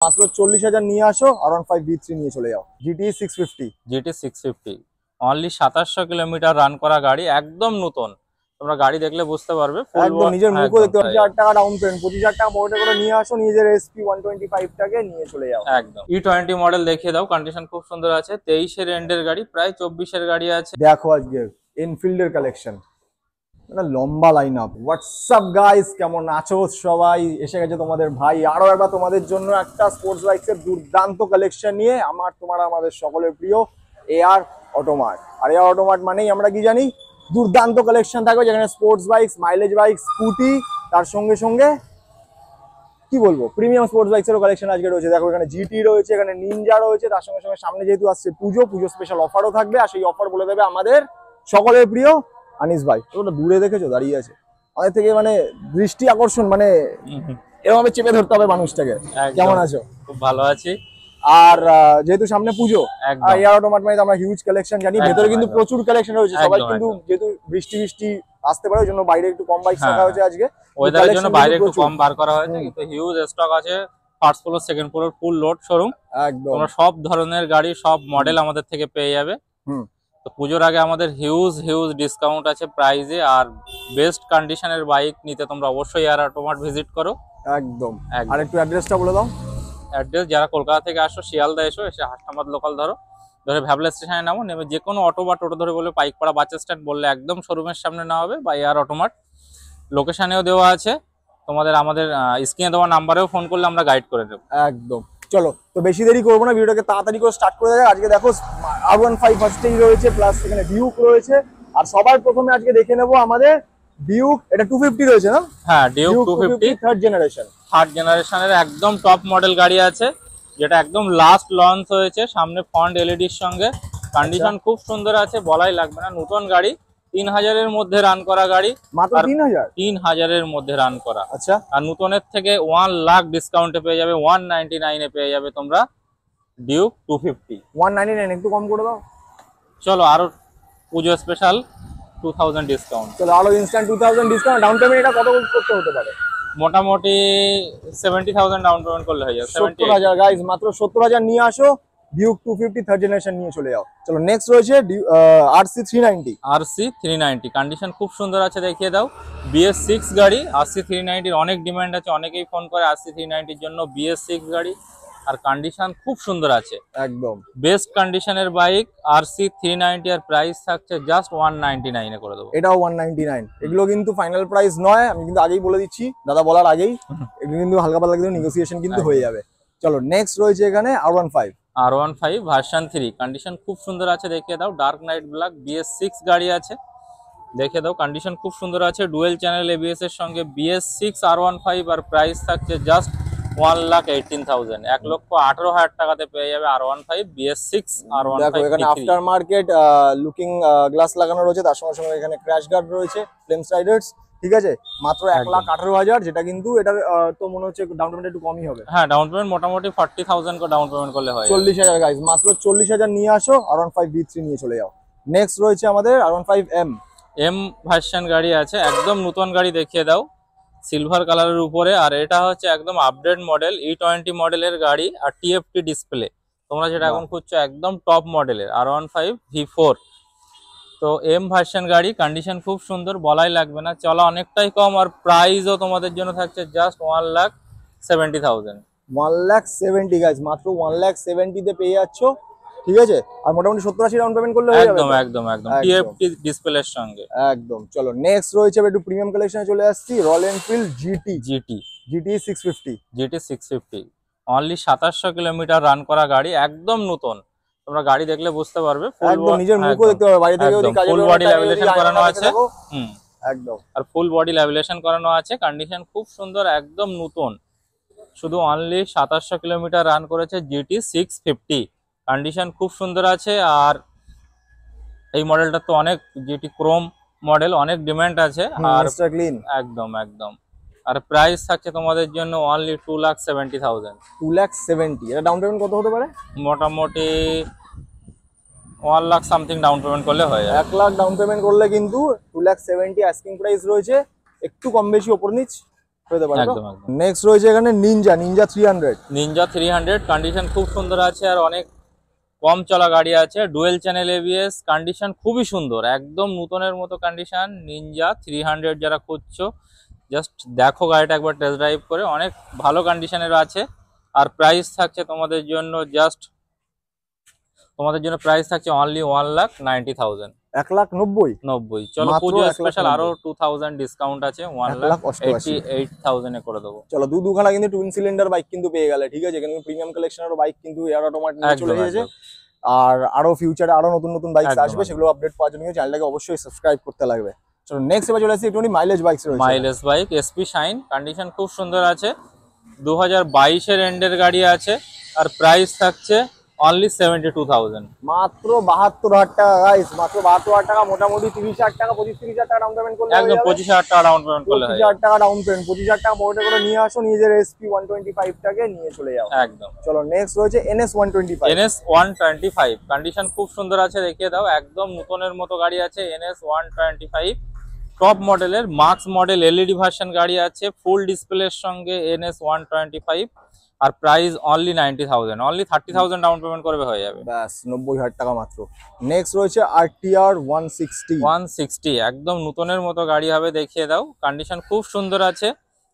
মাত্র 40,000 নিয়ে আসো, R15 V3 নিয়ে চলে যাও। GT 650 GT 650 only 2700 kilometre run করা গাড়ি, একদম নতুন। তোমরা গাড়ি দেখলে বুঝতে পারবে, একদম নিজের মুখও দেখতে পাচ্ছি। 2,000 টাকা ডাউন পেমেন্ট, 25,000 টাকা পকেটে করে নিয়ে আসো, নিজের SP 125 টাকে নিয়ে চলে যাও। একদম E20 মডেল দেখিয়ে দাও, কন্ডিশন খুব সুন্দর আছে। 23 এর এন্ডের গাড়ি, প্রায় 24 এর গাড়ি আছে। দেখো আজকে এনফিল্ডের কালেকশন, মানে লম্বা লাইন আপ। হোয়াটসঅ্যাপ গাইস, কেমন আছো সবাই? এসে গেছে তোমাদের ভাই আরো একবার তোমাদের জন্য একটা স্পোর্টস বাইকসের দুর্দান্ত কালেকশন নিয়ে। আমাদের সকলের প্রিয় AR অটোমার্ট। আর AR অটোমার্ট মানেই আমরা কি জানি, দুর্দান্ত কালেকশন থাকবে, যেখানে sports bikes, mileage bike, scooty, তার সঙ্গে সঙ্গে কি বলবো, প্রিমিয়াম স্পোর্টস বাইকসেরও কালেকশন আজকে রয়েছে। দেখো এখানে GT রয়েছে, এখানে নিনজা রয়েছে, তার সঙ্গে সঙ্গে সামনে যেহেতু আসছে পুজো স্পেশাল অফারও থাকবে। আর সেই অফার বলে দেবে আমাদের সকলের প্রিয় আনিস ভাই। ওটা দূরে দেখেছো দাঁড়িয়ে আছে, আমাদের থেকে মানে দৃষ্টি আকর্ষণ, মানে এভাবে চেপে ধরতে হবে মানুষটাকে। কেমন আছো? খুব ভালো আছি। আর যেহেতু সামনে পুজো, আর AR অটোমার্ট মানে আমরা হিউজ কালেকশন জানি, ভেতরে কিন্তু প্রচুর কালেকশন রয়েছে। সবাই কিন্তু যেহেতু বৃষ্টি আসতে পারে, ওই জন্য বাইরে একটু কম বাইক রাখা হয়েছে আজকে, ওয়েদারের জন্য বাইরে একটু কম বার করা হয়েছে, কিন্তু হিউজ স্টক আছে। First floor, second floor, full load showroom. একদম তোমরা সব ধরনের গাড়ি, সব মডেল আমাদের থেকে পেয়ে যাবে। তো পুজোর আগে আমাদের হিউজ ডিসকাউন্ট আছে প্রাইজে। আর বেস্ট কন্ডিশনের বাইক নিতে তোমরা অবশ্যই AR অটোমার্ট ভিজিট করো। একদম। আর একটু অ্যাড্রেসটা বলে দাও। অ্যাড্রেস, যারা কলকাতা থেকে আসো শিয়ালদা এসে হাসনাবাদ লোকাল ধরে ভ্যাবলা স্টেশনে নামো, নেমে যে কোনো অটো বা টোটো ধরে বলে পাইকপাড়া বাস স্ট্যান্ড বললে একদম শোরুমের সামনে না হবে, বা AR অটোমার্ট লোকেশনেও দেওয়া আছে। আমাদের স্ক্রিনে দেওয়া নাম্বারেও ফোন করলে আমরা গাইড করে দেবো। একদম। চলো, তো বেশি দেরি করবো না, ভিডিওটাকে তাড়াতাড়ি করে স্টার্ট করে দেয়। আজকে দেখো R15 ফার্স্টেই রয়েছে, প্লাস এখানে ডিউক রয়েছে। আর সবার প্রথমে আজকে দেখে নেবো আমাদের ডিউক। এটা 250 রয়েছে না? হ্যাঁ, ডিউক 250 থার্ড জেনারেশনের একদম টপ মডেল গাড়ি আছে, যেটা একদম লাস্ট লঞ্চ হয়েছে। সামনে ফ্রন্ট এলইডির সঙ্গে, কন্ডিশন খুব সুন্দর আছে, বলাই লাগবে না। নতুন গাড়ি, 3000 এর মধ্যে রান করা গাড়ি, মাত্র 3000 এর মধ্যে রান করা। আচ্ছা। আর নতুনের থেকে 1 লাখ ডিসকাউন্টে পেয়ে যাবে, 199 এ পেয়ে যাবে তোমরা ডিউক 250। 199, একটু কম করে দাও। চলো, আরো পুজো স্পেশাল 2000 ডিসকাউন্ট। চলো, আরো ইনস্ট্যান্ট 2000 ডিসকাউন্ট। ডাউন পেমেন্ট এটা কত করতে হতে পারে? মোটামুটি 70,000 ডাউন পেমেন্ট করলে হয়ে যাবে। 70,000 গাইস, মাত্র 70,000 নিয়ে আসো, ডিউক 250 থার্ড জেনারেশন নিয়ে চলে যাও। চলো, নেক্সট রয়েছে RC 390। কন্ডিশন খুব সুন্দর আছে, দেখিয়ে দাও। BS6 গাড়ি। RC 390 অনেক ডিমান্ড আছে, অনেকেই ফোন করে RC 390 এর জন্য। BS6 গাড়ি, আর কন্ডিশন খুব সুন্দর আছে, একদম বেস্ট কন্ডিশনের বাইক RC 390। আর প্রাইস থাকছে জাস্ট 199 এ করে দেবো। এটাও 199। এগুলো কিন্তু ফাইনাল প্রাইস নয়, আমি কিন্তু আগেই বলে দিচ্ছি, দাদা বলার আগেই। এগুলো কিন্তু হালকা পাতলা কিন্তু নেগোসিয়েশন কিন্তু হয়ে যাবে। চলো, নেক্সট রয়েছে এখানে R15 ভার্সন 3। কন্ডিশন খুব সুন্দর আছে, দেখিয়ে দাও। ডার্ক নাইট ব্ল্যাক, BS6 গাড়ি আছে, দেখিয়ে দাও। কন্ডিশন খুব সুন্দর আছে, ডুয়েল চ্যানেল ABS এর সঙ্গে BS6 R15। আর প্রাইস থাকছে জাস্ট 1,18,000, 1,18,000 টাকাতে পেয়ে যাবে R15 BS6 R15। দেখো এখানে আফটার মার্কেট লুকিং গ্লাস লাগানো রয়েছে, তার সঙ্গে সঙ্গে এখানে ক্র্যাশ গার্ড রয়েছে, ফ্লেম রাইডার্স, ঠিক আছে। মাত্র 1,18,000, যেটা কিন্তু এটার তো মনে হচ্ছে ডাউন পেমেন্ট একটু কমই হবে। হ্যাঁ, ডাউন পেমেন্ট মোটামুটি 40,000 করে ডাউন পেমেন্ট করলে হয়। 40,000 গাইস, মাত্র 40,000 নিয়ে আসো, R15 V3 নিয়ে চলে যাও। নেক্সট রয়েছে আমাদের R15M ভার্সন গাড়ি আছে, একদম নতুন গাড়ি, দেখিয়ে দাও। সিলভার কালারের উপরে, আর এটা হচ্ছে একদম আপডেট মডেল, E20 মডেলের গাড়ি। আর TFT ডিসপ্লে, তোমরা যেটা এখন খুঁজছো একদম টপ মডেলের R15 V4। তো M ভার্সন গাড়ি, কন্ডিশন খুব সুন্দর, বলাই লাগবে না। চলো, অনেকটাই কম, আর প্রাইসও তোমাদের জন্য থাকছে জাস্ট 1,70,000। 1,70,000 গাইস, মাত্র 1,70,000 তে পেয়ে যাচ্ছ, ঠিক আছে। আর মোটামুটি 70-80 ডাউন পেমেন্ট করলে হয়ে যাবে। একদম TFT ডিসপ্লের সঙ্গে একদম। চলো, নেক্সট রয়েছে একটু প্রিমিয়াম কালেকশনে চলে আসছি, royal Enfield GT 650। Only 2700 kilometre run করা গাড়ি, একদম নতুন। তোমরা গাড়ি দেখলে বুঝতে পারবে, একদম নিজের মুখও দেখতে পারবে, বাইরে থেকে যদি কাজে ফুল বডি ল্যামিনেশন করানো আছে। একদম। আর ফুল বডি ল্যামিনেশন করানো আছে, কন্ডিশন খুব সুন্দর, একদম নতুন। শুধু অনলি 2700 কিলোমিটার রান করেছে GT 650। কন্ডিশন খুব সুন্দর আছে। আর এই মডেলটা তো অনেক, GT ক্রোম মডেল, অনেক ডিমান্ড আছে। আর একদম। আর প্রাইস থাকছে তোমাদের জন্য অনলি 2,70,000। 2,70,000। এটা ডাউন পেমেন্ট কত হতে পারে? মোটামুটি 1 লাখ সামথিং ডাউন পেমেন্ট করলে হয়ে যাবে। 1 লাখ ডাউন পেমেন্ট করলে কিন্তু 2,70,000 আস্কিং প্রাইস রয়েছে, একটু কম বেশি ওপর নিচ পেতে পারে। একদম একদম। নেক্সট রয়েছে এখানে নিনজা 300। নিনজা 300 কন্ডিশন খুব সুন্দর আছে আর অনেক কম চলা গাড়ি আছে, ডুয়েল চ্যানেল এবিএস, কন্ডিশন খুবই সুন্দর, একদম নতুনের মতো কন্ডিশন। নিনজা 300 যারা খুঁজছো জাস্ট দেখো গাড়িটা একবার টেস্ট ড্রাইভ করে, অনেক ভালো কন্ডিশনের আছে। আর প্রাইস থাকছে তোমাদের জন্য প্রাইস থাকছে অনলি 1,90,000। 1,90,000। চলো মাত্র পুজো 1,90,000 স্পেশাল আরো 2000 ডিসকাউন্ট আছে, 1,88,000 এ করে দেবো। চলো দুখানা কিন্তু টুইন সিলিন্ডার বাইক কিন্তু পেয়ে গেলে, ঠিক আছে। এখানে প্রিমিয়াম কালেকশনেরও বাইক কিন্তু এয়ার অটোমেটিক নিয়ে চলে এসেছে। আর আরো ফিউচারে আরো নতুন নতুন বাইক আসবে, সেগুলো আপডেট পাওয়ার জন্য চ্যানেলটাকে অবশ্যই সাবস্ক্রাইব করতে লাগবে। চলো নেক্সট এবার চলে আসছি একটুখানি মাইলেজ বাইকস রয়েছে। Mileage bike SP shine, condition খুব সুন্দর আছে, 2022 এর এন্ডের গাড়ি আছে আর প্রাইস থাকছে অনলি 72,000। মাত্র 72,000 টাকা গাইস, মাত্র 72,000 টাকা। মোটামুটি 30,000 টাকা 25-30,000 টাকা ডাউন পেমেন্ট করলে একদম 25,000 টাকা ডাউন পেমেন্ট করলে হয়। 25,000 টাকা ডাউন পেমেন্ট, 25,000 টাকা পকেটে করে নিয়ে আসো, নিজের SP 125 টাকে নিয়ে চলে যাও। একদম। চলো নেক্সট রয়েছে NS 125। NS 125 কন্ডিশন খুব সুন্দর আছে, দেখিয়ে দাও, একদম নতুনের মতো গাড়ি আছে। NS 125 টপ মডেলের মার্কস মডেল এলইডি ভার্সন গাড়ি আছে, ফুল ডিসপ্লের সঙ্গে NS 125 আর price only 90,000, only 30,000 down payment করবে হয়ে যাবে। ব্যাস 90,000 টাকা মাত্র। নেক্সট রয়েছে RTR 160। একদম নতুনের মতো গাড়ি হবে, দেখিয়ে দাও, কন্ডিশন খুব সুন্দর আছে,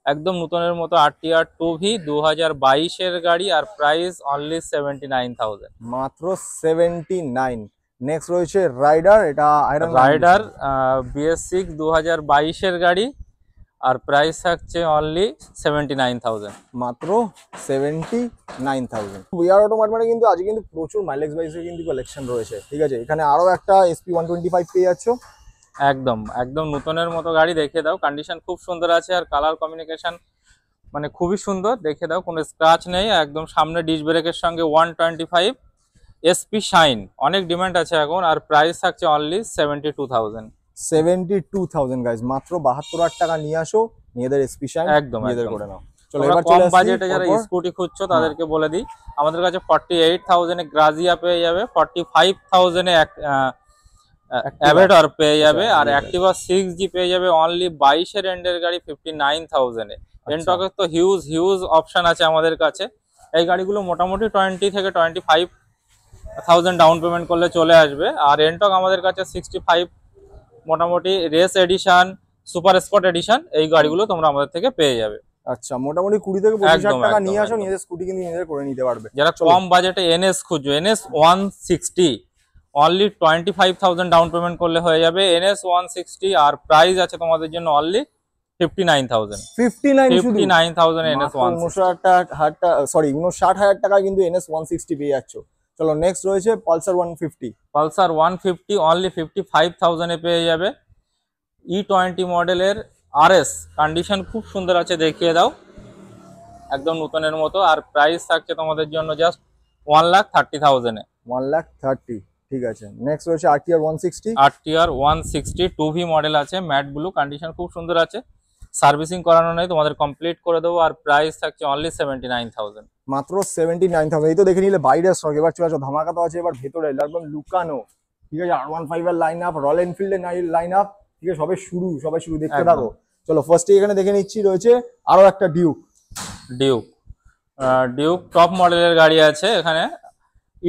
একদম নতুনের মতো। RTR 2V 2022 এর গাড়ি আর প্রাইস অনলি 79,000, মাত্র 79। নেক্সট রয়েছে রাইডার, এটা রাইডার BS6 2022 এর গাড়ি আর প্রাইস থাকছে অনলি 79,000, মাত্র 79,000। এয়ার অটোমেটিক কিন্তু আজকে কিন্তু প্রচুর মাইলেজ বাইকের কিন্তু কালেকশন রয়েছে, ঠিক আছে। এখানে আরো একটা SP 125 পেয়ে যাচ্ছ। একদম একদম নতুনের মতো গাড়ি, দেখে দাও, কন্ডিশন খুব সুন্দর আছে আর কালার কমিউনিকেশন মানে খুবই সুন্দর, দেখে দাও, কোনো স্ক্র্যাচ নেই, একদম সামনে ডিস্ক ব্রেকের সঙ্গে 125 SP শাইন, অনেক ডিমান্ড আছে এখন আর প্রাইস থাকছে অনলি 72,000। 72,000 গাইস, মাত্র 72,000 টাকা নিয়ে আসো, নিজেদের SP শাইন একদম নিজেদের করে নাও। চলো তোমরা এবার কম চলে আসি বাজেটে যারা স্কুটি খুঁজছো তাদেরকে বলে দিই, আমাদের কাছে 48,000 এ গ্রাজিয়া পেয়ে যাবে, 45,000 এ অ্যাভেটর পেয়ে যাবে আর অ্যাক্টিভা 6G পেয়ে যাবে অনলি 22 এর এন্ডের গাড়ি 59,000 এ। এনটকের তো হিউজ অপশন আছে আমাদের কাছে, এই গাড়িগুলো মোটামুটি 20 থেকে 25,000 ডাউন পেমেন্ট করলে চলে আসবে। আর এনটক আমাদের কাছে 65 মোটামুটি race edition, super sport edition, এই গাড়িগুলো তোমরা আমাদের থেকে পেয়ে যাবে। আচ্ছা, মোটামুটি 20 থেকে 25,000 টাকা নিয়ে আসো, নিজের স্কুটি কিন্তু নিজেদের করে নিতে পারবে। যারা কম বাজেটে NS খুঁজছো, NS 160 অনলি 25,000 ডাউন পেমেন্ট করলে হয়ে যাবে। NS 160 আর প্রাইস আছে তোমাদের জন্য অনলি 59,000। 59,000 NS 160, 59,000 টাকা কিন্তু NS 160 পেয়ে যাচ্ছ। চলো নেক্সট রয়েছে পালসার 150। পালসার 150 অনলি 55,000 এ পেয়ে যাবে। E20 মডেলের RS, কন্ডিশন খুব সুন্দর আছে, দেখিয়ে দাও, একদম নতুনের মতো আর প্রাইস থাকছে তোমাদের জন্য জাস্ট 1,30,000 এ। 1,30,000, ঠিক আছে। নেক্সট রয়েছে RTR 160। RTR 160 2V মডেল আছে, ম্যাট ব্লু, কন্ডিশন খুব সুন্দর আছে, সার্ভিসিং করানো নেই, তোমাদের কমপ্লিট করে দেবো আর প্রাইস থাকছে অনলি 79,000, মাত্র 79,000। এই তো দেখে নিলে বাইরের স্টক, এবার চলে আসো ধামাকা তো আছে এবার ভেতরে, একদম লুকানো, ঠিক আছে। R15 এর লাইন আপ, রয়্যাল এনফিল্ডের লাইন আপ, ঠিক আছে, সবাই শুরু দেখতে থাকো। চলো ফার্স্টে এখানে দেখে নিচ্ছি রয়েছে আরো একটা ডিউক টপ মডেলের গাড়ি আছে এখানে।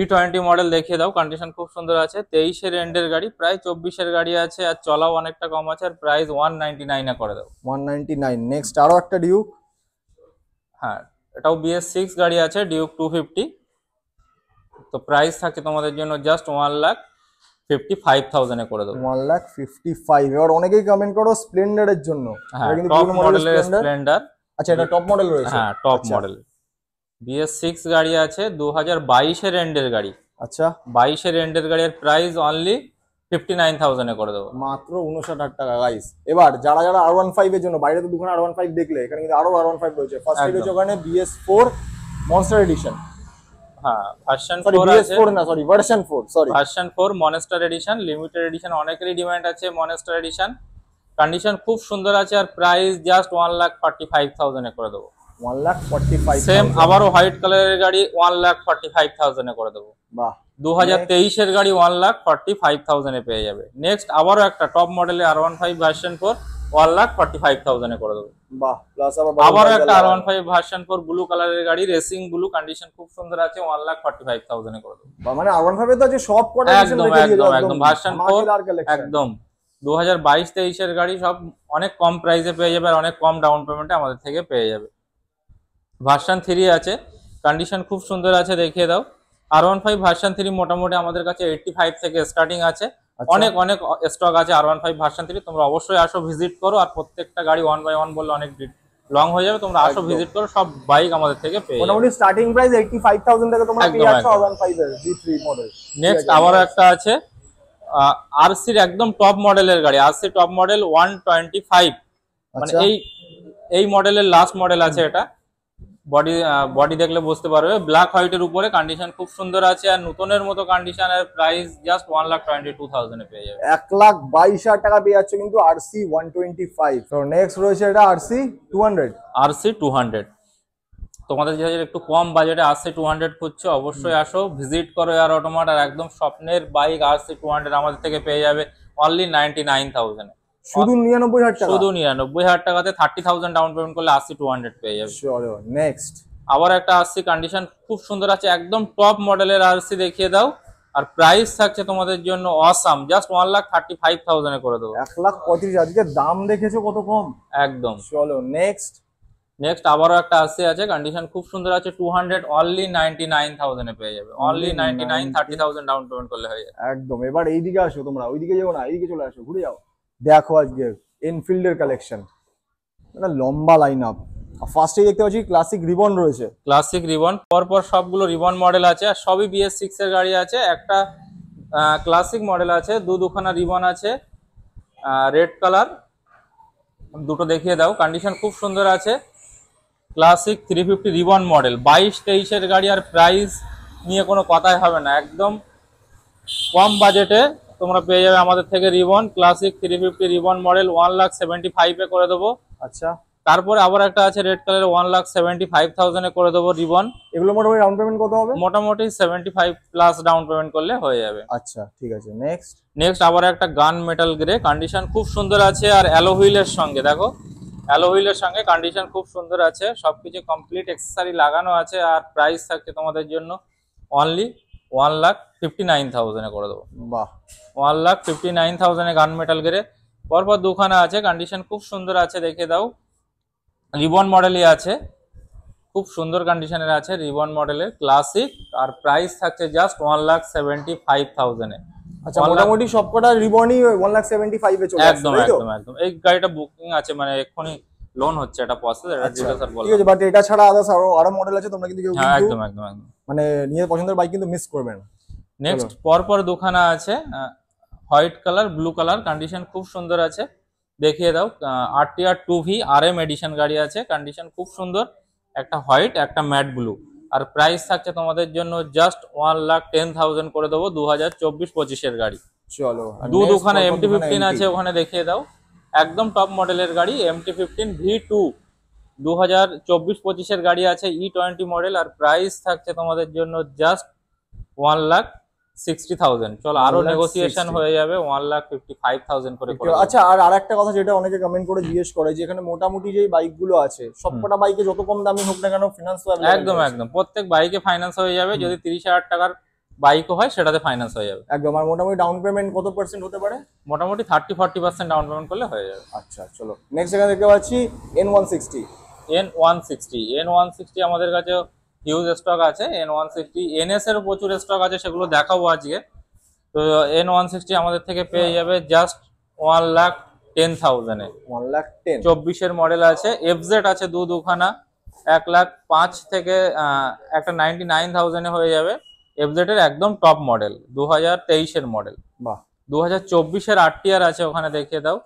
E20 মডেল দেখিয়ে দাও, কন্ডিশন খুব সুন্দর আছে, 23 এর এন্ডের গাড়ি, প্রায় 24 এর গাড়ি আছে আর চলাও অনেকটা কম আছে আর প্রাইস 199 এ করে দাও। 199। নেক্সট আরো একটা ডিউক, হ্যাঁ এটাও BS6 গাড়ি আছে, ডিউক 250, তো প্রাইস থাকে তোমাদের জন্য জাস্ট 1,55,000 এ করে দেবো। 1,55,000। এবার অনেকেই কমেন্ট করো স্প্লেন্ডারের জন্য, হ্যাঁ টপ মডেলের স্প্লেন্ডার। আচ্ছা, এটা টপ মডেল রয়েছে, হ্যাঁ টপ মডেল BS6 গাড়ি আছে, 2022 এর এন্ডের গাড়ি। আচ্ছা, 22 এর এন্ডের গাড়ির প্রাইস অনলি 59,000 এ করে দেবো, মাত্র 59,000 টাকা গাইস। এবার যারা R15 এর জন্য, বাইরে তো দুখানা R15 দেখলে, এখানে কিন্তু আরো R15 রয়েছে। ফার্স্ট রয়েছে ওখানে BS4 মনস্টার এডিশন, হ্যাঁ ভার্সন 4 আছে, BS4 না sorry version 4, version 4 monster edition, limited edition, অনেকেরই ডিমান্ড আছে মনস্টার এডিশন, কন্ডিশন খুব সুন্দর আছে আর প্রাইস জাস্ট 1,45,000 এ করে দেবো। 1,45,000 সেম আবারও হোয়াইট কালারের গাড়ি 1,45,000 এ করে দেবো। বাহ, 2023 এর গাড়ি 1,45,000 এ পেয়ে যাবে। নেক্সট আবারও একটা টপ মডেলের R15 ভার্সন 4, 1,45,000 এ করে দেবো। বাহ, প্লাস আবার একটা R15 ভার্সন 4 ব্লু কালারের গাড়ি, রেসিং ব্লু, কন্ডিশন খুব সুন্দর আছে, 1,45,000 এ করে দেবো। মানে R15 তো আছে সব কটা একদম একদম ভার্সন 4 একদম 2022-23 এর গাড়ি, সব অনেক কম প্রাইসে পেয়ে যাবে আর অনেক কম ডাউন পেমেন্টে আমাদের থেকে পেয়ে যাবে। ভার্সন 3 আছে, কন্ডিশন খুব সুন্দর আছে, দেখিয়ে দাও। R15 ভার্সন 3 মোটামুটি আমাদের কাছে 85 থেকে স্টার্টিং আছে, অনেক অনেক স্টক আছে R15 ভার্সন 3। তোমরা অবশ্যই আসো, ভিজিট করো, আর প্রত্যেকটা গাড়ি 1 বাই 1 বললে অনেক লং হয়ে যাবে। তোমরা আসো, ভিজিট করো, সব বাইক আমাদের থেকে পেয়ে যাবে। মোটামুটি স্টার্টিং প্রাইস 85,000 থেকে তোমরা পেয়ে যাচ্ছ R15 এর G3 মডেল। নেক্সট আবার একটা আছে আরসির একদম টপ মডেলের গাড়ি, আরসি টপ মডেল 125, মানে এই মডেলের লাস্ট মডেল আছে এটা। বডি দেখলে বুঝতে পারবে, ব্ল্যাক হোয়াইটের উপরে, কন্ডিশন খুব সুন্দর আছে আর নতুনের মতো কন্ডিশন, এর প্রাইস জাস্ট 1,22,000 এ পেয়ে যাবে। 1,22,000 টাকা পেয়ে যাচ্ছে কিন্তু আরসি 125। তো নেক্সট রয়েছে এটা আরসি 200। আরসি 200 তোমাদের যাদের একটু কম বাজেটে আরসি 200 খুঁজছো, অবশ্যই আসো, ভিজিট করো এয়ার অটোমার্ট। আর একদম স্বপ্নের বাইক আরসি 200 আমাদের থেকে পেয়ে যাবে অনলি 99,000 এ। শুধু 99,000 টাকা, শুধু 99,000 টাকাতে 30,000 ডাউন পেমেন্ট করলে আরসি 200 পেয়ে যাবে। চলো নেক্সট আবার একটা আরসি, কন্ডিশন খুব সুন্দর আছে, একদম টপ মডেলের আরসি, দেখিয়ে দাও। আর প্রাইস থাকছে তোমাদের জন্য অসাম, জাস্ট 1,35,000 এ করে দেবো। 1,35,000। আজকে দাম দেখেছো কত কম একদম। চলো নেক্সট আবারও একটা আরসি আছে, কন্ডিশন খুব সুন্দর আছে, 200 অনলি 99,000 এ পেয়ে যাবে। অনলি 99, 30,000 ডাউন পেমেন্ট করলে হয়ে যাবে। একদম। এবার এইদিকে আসো, তোমরা ওইদিকে যেও না, এইদিকে চলে আসো, ঘুরে যাও। দেখো আজকে এনফিল্ডের কালেকশন, মানে লম্বা লাইন আপ। ফার্স্টে দেখতে পাচ্ছি ক্লাসিক রিবন রয়েছে। ক্লাসিক রিবন, পরপর সবগুলো রিবন মডেল আছে, আর সবই BS6 এর গাড়ি আছে। একটা ক্লাসিক মডেল আছে, দুখানা রিবন আছে, রেড কালার, দুটো দেখিয়ে দাও। কন্ডিশন খুব সুন্দর আছে, ক্লাসিক 350 রিবন মডেল, 22-23 এর গাড়ি, আর প্রাইস নিয়ে কোনো কথাই হবে না, একদম কম বাজেটে তোমরা পেয়ে যাবে আমাদের থেকে রিবন। ক্লাসিক 350 রিবন মডেল 1,75,000 এ করে দেবো। আচ্ছা, তারপরে আবার একটা আছে রেড কালারের 1,75,000 এ করে দেবো রিবন। এগুলো মোটামুটি ডাউন পেমেন্ট কত হবে? মোটামুটি 75 প্লাস ডাউন পেমেন্ট করলে হয়ে যাবে। আচ্ছা ঠিক আছে। নেক্সট আবার একটা গান মেটাল গ্রে, কন্ডিশন খুব সুন্দর আছে, আর অ্যালো হুইলের সঙ্গে, দেখো অ্যালো হুইলের সঙ্গে কন্ডিশন খুব সুন্দর আছে, সবকিছু কমপ্লিট এক্সেসরি লাগানো আছে। আর প্রাইস থাকছে তোমাদের জন্য অনলি 1,59,000 এ করে দেবো। বাহ, 1,59,000 এ গান মেটাল গ্রে। পরপর দুখানা আছে, কন্ডিশন খুব সুন্দর আছে, দেখে দাও। রিবন মডেলই আছে, খুব সুন্দর কন্ডিশনের আছে, রিবন মডেলের ক্লাসিক, আর প্রাইস থাকছে জাস্ট 1,75,000 এ। আচ্ছা, মোটামুটি সবকটা রিবনই 1,75,000 এ চলে আসছে। একদম একদম একদম। এই গাড়িটা বুকিং আছে, মানে এক্ষুনি লোন হচ্ছে, এটা প্রসেস, এটা ডিটেইলস বলবো। ঠিক আছে, বাট এটা ছাড়া আদার্স আরো মডেল আছে, তোমরা কিন্তু একদম একদম একদম মানে নিজের পছন্দের বাইক কিন্তু মিস করবে না। নেক্সট পরপর দুখানা আছে, white colour, blue colour, condition খুব সুন্দর আছে, দেখিয়ে দাও। RTR 2V RM এডিশন গাড়ি আছে, কন্ডিশন খুব সুন্দর, একটা হোয়াইট, একটা ম্যাট ব্লু। আর প্রাইস থাকছে তোমাদের জন্য জাস্ট 1,10,000 করে দেবো, 2024-25 এর গাড়ি। চলো, দুখানা MT-15 আছে, ওখানে দেখিয়ে দাও, একদম টপ মডেলের গাড়ি, MT-15 V2, 2024-25 এর গাড়ি আছে, E20 মডেল। আর প্রাইস থাকছে তোমাদের জন্য জাস্ট 1,60,000। চলো আরো নেগোসিয়েশন হয়ে যাবে, 1,55,000 করে। আচ্ছা, আর একটা কথা যেটা অনেকে কমেন্ট করে জিজ্ঞেস করে, যে এখানে মোটামুটি যে বাইকগুলো আছে সবকটা বাইকে যত কম দামি হোক না কেন ফিনান্স তো একদম একদম, প্রত্যেক বাইকে ফাইন্যান্স হয়ে যাবে, যদি 30,000 টাকার বাইকও হয় সেটাতে ফাইন্যান্স হয়ে যাবে একদম। আর মোটামুটি ডাউন পেমেন্ট কত পার্সেন্ট হতে পারে? মোটামুটি 30-40% ডাউন পেমেন্ট করলে হয়ে যাবে। আচ্ছা চলো নেক্সট, এখানে দেখতে পাচ্ছি N160। N160 আমাদের কাছে হিউজ স্টক আছে। N160 NS এরও প্রচুর স্টক আছে, সেগুলো দেখাবো আজকে। তো N160 আমাদের থেকে পেয়ে যাবে জাস্ট 1,10,000 এ। 1,10,000 24 এর মডেল আছে, FZ আছে দুখানা, 1,05,000 থেকে একটা 99,000 এ হয়ে যাবে। FZ এর একদম টপ মডেল, 2023 এর মডেল। বাহ, 2024 এর RTR আছে, ওখানে দেখিয়ে দাও।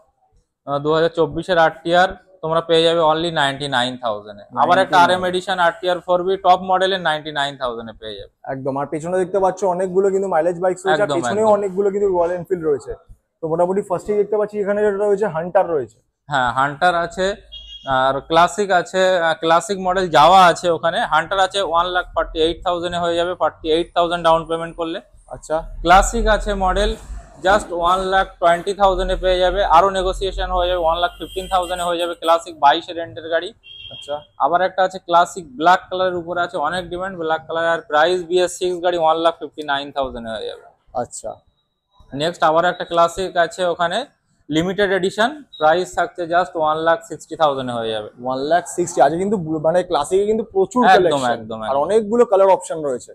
2024 এর RTR তোমরা পেয়ে যাবে অনলি 99,000 এ। আবার একটা RM addition RTR 4B top মডেলের 99,000 এ পেয়ে যাবে একদম। আর পেছনে দেখতে পাচ্ছ অনেকগুলো কিন্তু মাইলেজ বাইক রয়েছে, আর পেছনেও অনেকগুলো কিন্তু রয়্যাল এনফিল্ড রয়েছে। তো মোটামুটি ফার্স্টেই দেখতে পাচ্ছি এখানে যেটা রয়েছে হান্টার রয়েছে। হ্যাঁ, হান্টার আছে, আর ক্লাসিক আছে, ক্লাসিক মডেল যাওয়া আছে ওখানে। হান্টার আছে 1,48,000 এ হয়ে যাবে, 48,000 ডাউন পেমেন্ট করলে। আচ্ছা, ক্লাসিক আছে মডেল জাস্ট 1,20,000 এ পেয়ে যাবে, আরো নেগোসিয়েশন হয়ে যাবে, 1,15,000 এ হয়ে যাবে। ক্লাসিক 22 রেন্টের গাড়ি। আচ্ছা, আবার একটা আছে ক্লাসিক ব্ল্যাক কালারের উপরে আছে, অনেক ডিমান্ড ব্ল্যাক কালার, আর প্রাইস BS6 গাড়ি 1,59,000 এ হয়ে যাবে। আচ্ছা, নেক্সট আবার একটা ক্লাসিক আছে, ওখানে লিমিটেড এডিশন, প্রাইস থাকছে জাস্ট 1,60,000 এ হয়ে যাবে। 1,60,000 আছে কিন্তু মানে ক্লাসিকে কিন্তু প্রচুর একদম কালেকশন একদম আর অনেকগুলো কালার অপশন রয়েছে।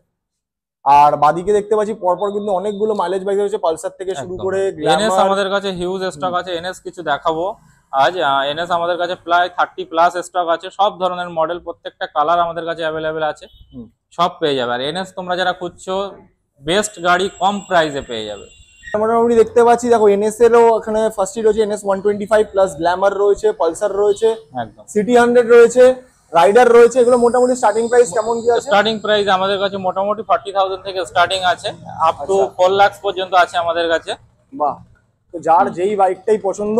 আর বাদিকে দেখতে পাচ্ছি পরপর কিন্তু অনেকগুলো মাইলেজ বাইক রয়েছে, পালসার থেকে শুরু করে এনএস আমাদের কাছে হিউজ স্টক আছে। এনএস কিছু দেখাবো আজ। এনএস আমাদের কাছে প্রায় 30+ স্টক আছে, সব ধরনের মডেল, প্রত্যেকটা কালার আমাদের কাছে অ্যাভেলেবেল আছে, সব পেয়ে যাবে। আর এনএস তোমরা যারা খুঁজছো বেস্ট গাড়ি কম প্রাইসে পেয়ে যাবে। মোটামুটি দেখতে পাচ্ছি দেখো এনএস এরও এখানে ফার্স্টই রয়েছে এনএস 125 প্লাস গ্ল্যামার রয়েছে, পালসার রয়েছে, একদম সিটি 100 রয়েছে, রাইডার রয়েছে। এগুলো মোটামুটি স্টার্টিং প্রাইস কেমন কি আছে? স্টার্টিং প্রাইস আমাদের কাছে মোটামুটি 40,000 থেকে স্টার্টিং আছে, আপ টু 4 লাখ পর্যন্ত আছে আমাদের কাছে। বাহ, তো যার যেই বাইকটাই পছন্দ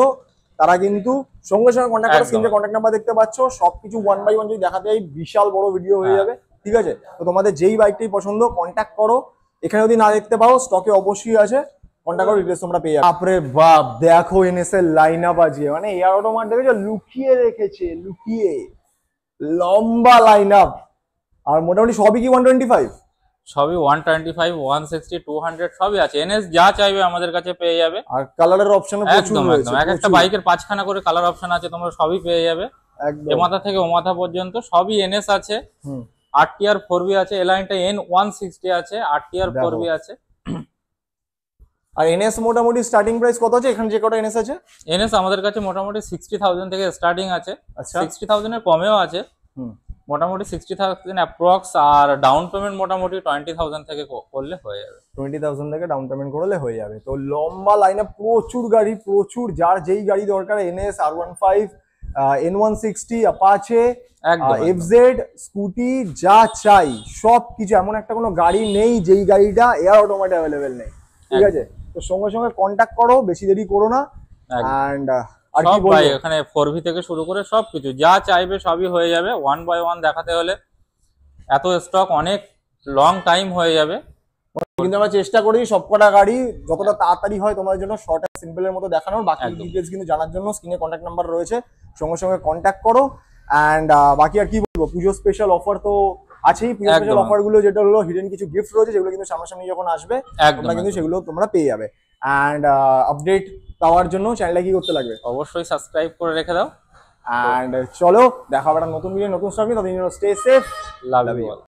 তারা কিন্তু সঙ্গে সঙ্গে কন্ট্যাক্ট করে, স্ক্রিনে কন্ট্যাক্ট নাম্বার দেখতে পাচ্ছ। সবকিছু 1 বাই 1 যদি দেখাতে যাই বিশাল বড় ভিডিও হয়ে যাবে, ঠিক আছে? তো তোমাদের যেই বাইকটাই পছন্দ কন্ট্যাক্ট করো। এখানে যদি না দেখতে পাও স্টকে অবশ্যই আছে, কন্ট্যাক্ট করো, ডিটেইলস তোমরা পেয়ে যাবে। বাপরে বাপ, দেখো এনএস এর লাইন আপ আজকে, মানে এয়ার অটোমার দেখেছো লুকিয়ে রেখেছে, লুকিয়ে লম্বা লাইন আপ। আর মোটামুটি সবই কি 125? সবই 125, 160, 200 সবই আছে। এনএস যা চাইবে আমাদের কাছে পেয়ে যাবে। আর কালারের অপশনও প্রচুর একদম রয়েছে, একদম, এক একটা বাইকের 5খানা করে কালার অপশন আছে, তোমরা সবই পেয়ে যাবে। একদম এ মাথা থেকে ও মাথা পর্যন্ত সবই এনএস আছে। হুম। RTR 4B আছে, এই লাইনটা N160 আছে, RTR 4B আছে। আর এনএস মোটামুটি স্টার্টিং প্রাইস কত আছে এখানে যে কটা এনএস আছে? এনএস আমাদের কাছে মোটামুটি 60,000 থেকে স্টার্টিং আছে। আচ্ছা, 60,000 এর কমেও আছে, মোটামুটি 60,000 অ্যাপ্রক্স। আর ডাউন পেমেন্ট মোটামুটি 20,000 থেকে করলে হয়ে যাবে। 20,000 থেকে ডাউন পেমেন্ট করলে হয়ে যাবে। তো লম্বা লাইনে প্রচুর গাড়ি, প্রচুর, যার যেই গাড়ি দরকার এনএস, R15, N160, অ্যাপাচে, একদম এফজেড, স্কুটি, যা চাই সব কিছু। এমন একটা কোনো গাড়ি নেই যেই গাড়িটা এয়ার অটোমেট অ্যাভেলেবেল নেই, ঠিক আছে? তো সঙ্গে সঙ্গে কন্ট্যাক্ট করো, বেশি দেরি করো না। এন্ড আর কি সব বলবো, ভাই এখানে 4V থেকে শুরু করে সবকিছু যা চাইবে সবই হয়ে যাবে। 1 বাই 1 দেখাতে হলে এত স্টক অনেক লং টাইম হয়ে যাবে, কিন্তু আমরা চেষ্টা করি সবকটা গাড়ি যতটা তাড়াতাড়ি হয় তোমাদের জন্য শর্ট অ্যান্ড সিম্পলের মতো দেখানোর। বাকি ডিটেলস কিন্তু জানার জন্য স্ক্রিনে কন্ট্যাক্ট নাম্বার রয়েছে, সঙ্গে সঙ্গে কন্ট্যাক্ট করো। অ্যান্ড বাকি আর কি বলবো, পুজো স্পেশাল অফার তো আছেই। পুজো স্পেশাল অফার গুলো যেটা হলো হিডেন কিছু গিফট রয়েছে, যেগুলো কিন্তু সামনাসামনি যখন আসবে তোমরা কিন্তু সেগুলো তোমরা পেয়ে যাবে। অ্যান্ড আপডেট পাওয়ার জন্য চ্যানেলটা কি করতে লাগবে? অবশ্যই সাবস্ক্রাইব করে রেখে দাও। অ্যান্ড চলো দেখা হবে একটা নতুন ভিডিও, নতুন স্টক নিয়ে। ততদিন স্টে সেফ, লাভ ইউ।